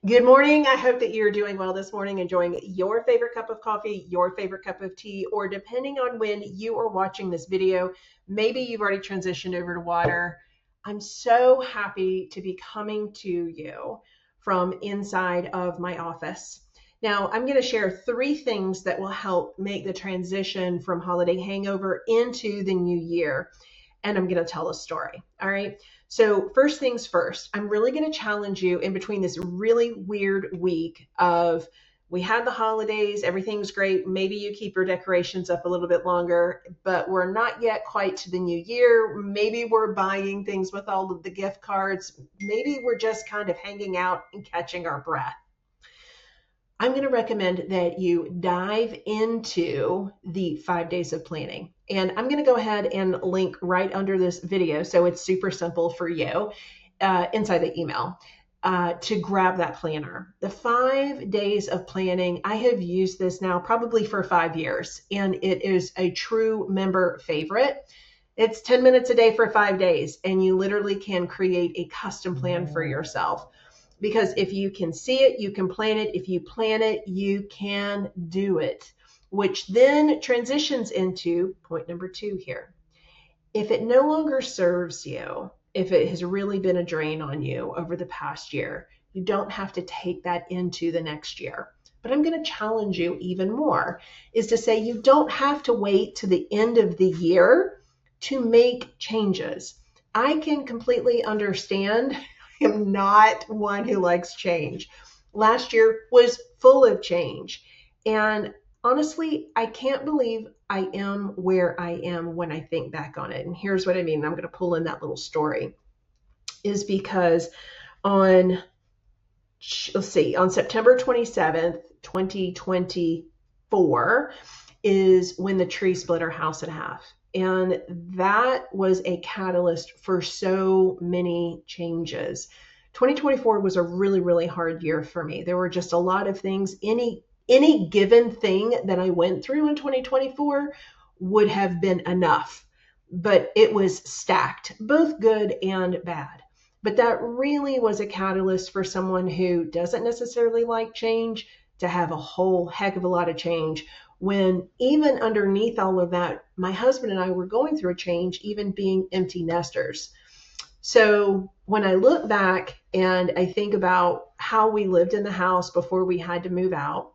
Good morning. I hope that you're doing well this morning, enjoying your favorite cup of coffee, your favorite cup of tea, or depending on when you are watching this video, maybe you've already transitioned over to water. I'm so happy to be coming to you from inside of my office. Now, I'm going to share 3 things that will help make the transition from holiday hangover into the new year. And I'm going to tell a story. All right. So, first things first, I'm really going to challenge you in between this really weird week of we had the holidays, everything's great. Maybe you keep your decorations up a little bit longer, but we're not yet quite to the new year. Maybe we're buying things with all of the gift cards. Maybe we're just kind of hanging out and catching our breath. I'm going to recommend that you dive into the 5 days of planning. And I'm going to go ahead and link right under this video, so it's super simple for you inside the email to grab that planner. The 5 days of planning, I have used this now probably for 5 years, and it is a true member favorite. It's 10 minutes a day for 5 days, and you literally can create a custom plan for yourself. Because if you can see it, you can plan it. If you plan it, you can do it, which then transitions into point number 2 here. If it no longer serves you, if it has really been a drain on you over the past year, you don't have to take that into the next year. But I'm going to challenge you even more, is to say you don't have to wait to the end of the year to make changes. I can completely understand. I am not one who likes change. Last year was full of change. And honestly, I can't believe I am where I am when I think back on it. And here's what I mean. I'm going to pull in that little story, is because on, on September 27th, 2024 is when the tree split our house in half. And that was a catalyst for so many changes. 2024 was a really, really hard year for me. There were just a lot of things. Any given thing that I went through in 2024 would have been enough, but it was stacked, both good and bad. But that really was a catalyst for someone who doesn't necessarily like change to have a whole heck of a lot of change, when even underneath all of that, my husband and I were going through a change, even being empty nesters. So when I look back and I think about how we lived in the house before we had to move out,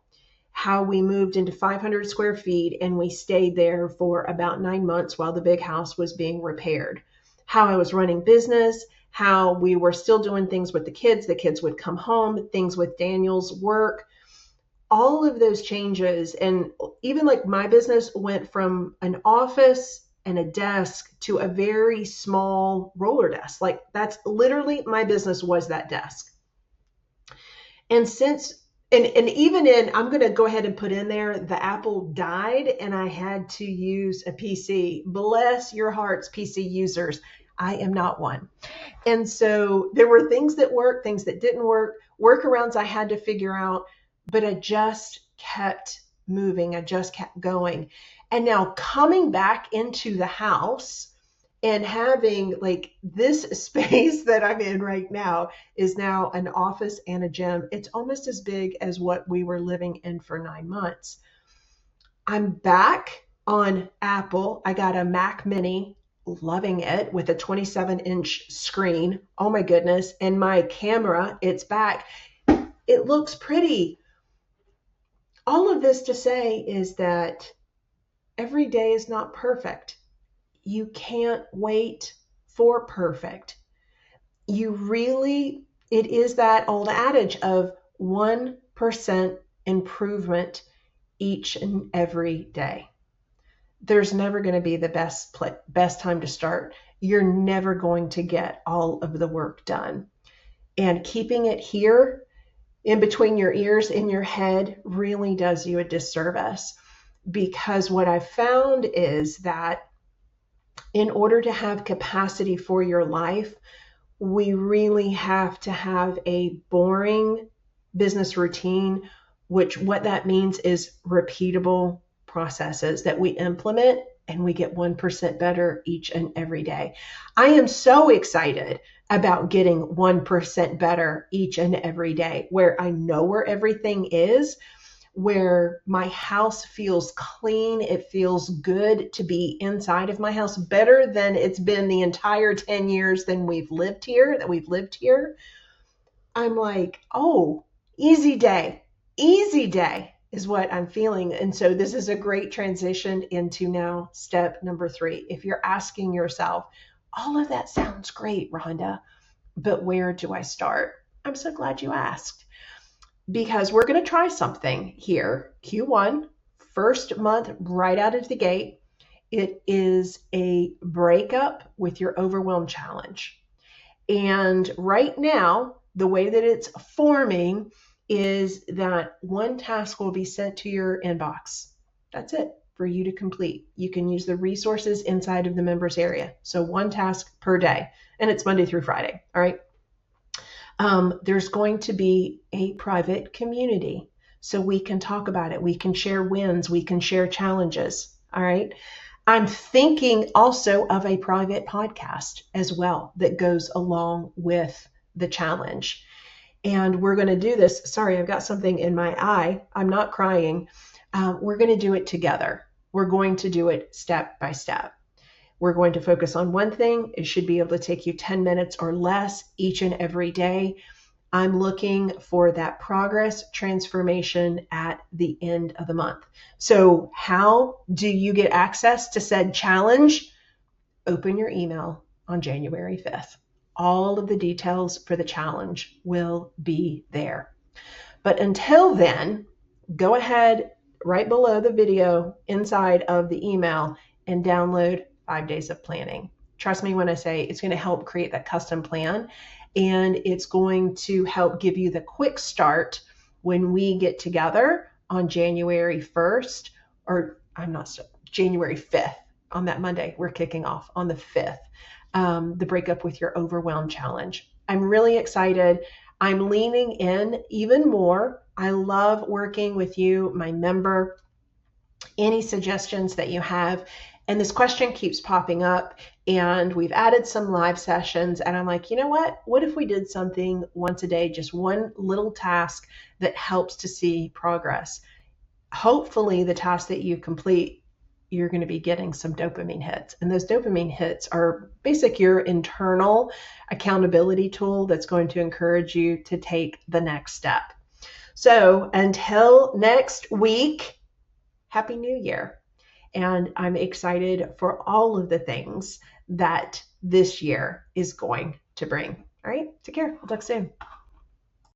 how we moved into 500 square feet and we stayed there for about 9 months while the big house was being repaired, how I was running business, how we were still doing things with the kids would come home, things with Daniel's work, all of those changes. And even like my business went from an office and a desk to a very small roller desk. Like that's literally my business was that desk. And even in, I'm going to go ahead and put in there, the Apple died and I had to use a PC. Bless your hearts, PC users. I am not one. And so there were things that worked, things that didn't work, workarounds I had to figure out, but I just kept moving. I just kept going. And now coming back into the house and having like this space that I'm in right now is now an office and a gym. It's almost as big as what we were living in for 9 months. I'm back on Apple. I got a Mac Mini, loving it, with a 27-inch screen. Oh my goodness. And my camera, it's back. It looks pretty. All of this to say is that every day is not perfect. You can't wait for perfect. It is that old adage of 1% improvement each and every day. There's never going to be the best time to start. You're never going to get all of the work done. And keeping it here in between your ears, in your head, really does you a disservice. Because what I've found is that in order to have capacity for your life, we really have to have a boring business routine, which what that means is repeatable processes that we implement and we get 1% better each and every day. I am so excited about getting 1% better each and every day, where I know where everything is, where my house feels clean. It feels good to be inside of my house, better than it's been the entire 10 years that we've lived here. I'm like, oh, easy day is what I'm feeling. And so this is a great transition into now step number 3. If you're asking yourself, all of that sounds great, Rhonda, but where do I start? I'm so glad you asked, because we're going to try something here. Q1, first month right out of the gate. It is a breakup with your overwhelm challenge. And right now, the way that it's forming is that one task will be sent to your inbox. That's it for you to complete. You can use the resources inside of the members area. So one task per day, and it's Monday through Friday. All right. There's going to be a private community so we can talk about it. We can share wins. We can share challenges. All right. I'm thinking also of a private podcast as well that goes along with the challenge. And we're going to do this. Sorry, I've got something in my eye. I'm not crying. We're going to do it together. We're going to do it step by step. We're going to focus on one thing. It should be able to take you 10 minutes or less each and every day. I'm looking for that progress transformation at the end of the month. So how do you get access to said challenge? Open your email on January 5th. All of the details for the challenge will be there. But until then, go ahead right below the video inside of the email and download 5 days of planning. Trust me when I say it's going to help create that custom plan, and it's going to help give you the quick start when we get together on January 1st, January 5th. On that Monday, we're kicking off on the 5th, the Breakup with Your Overwhelm Challenge. I'm really excited. I'm leaning in even more. I love working with you, my member. Any suggestions that you have? And this question keeps popping up, and we've added some live sessions, and I'm like, you know what? What if we did something once a day, just one little task that helps to see progress? Hopefully the task that you complete, you're going to be getting some dopamine hits. And those dopamine hits are your internal accountability tool that's going to encourage you to take the next step. So until next week, Happy New Year. And I'm excited for all of the things that this year is going to bring. All right, take care. We'll talk soon.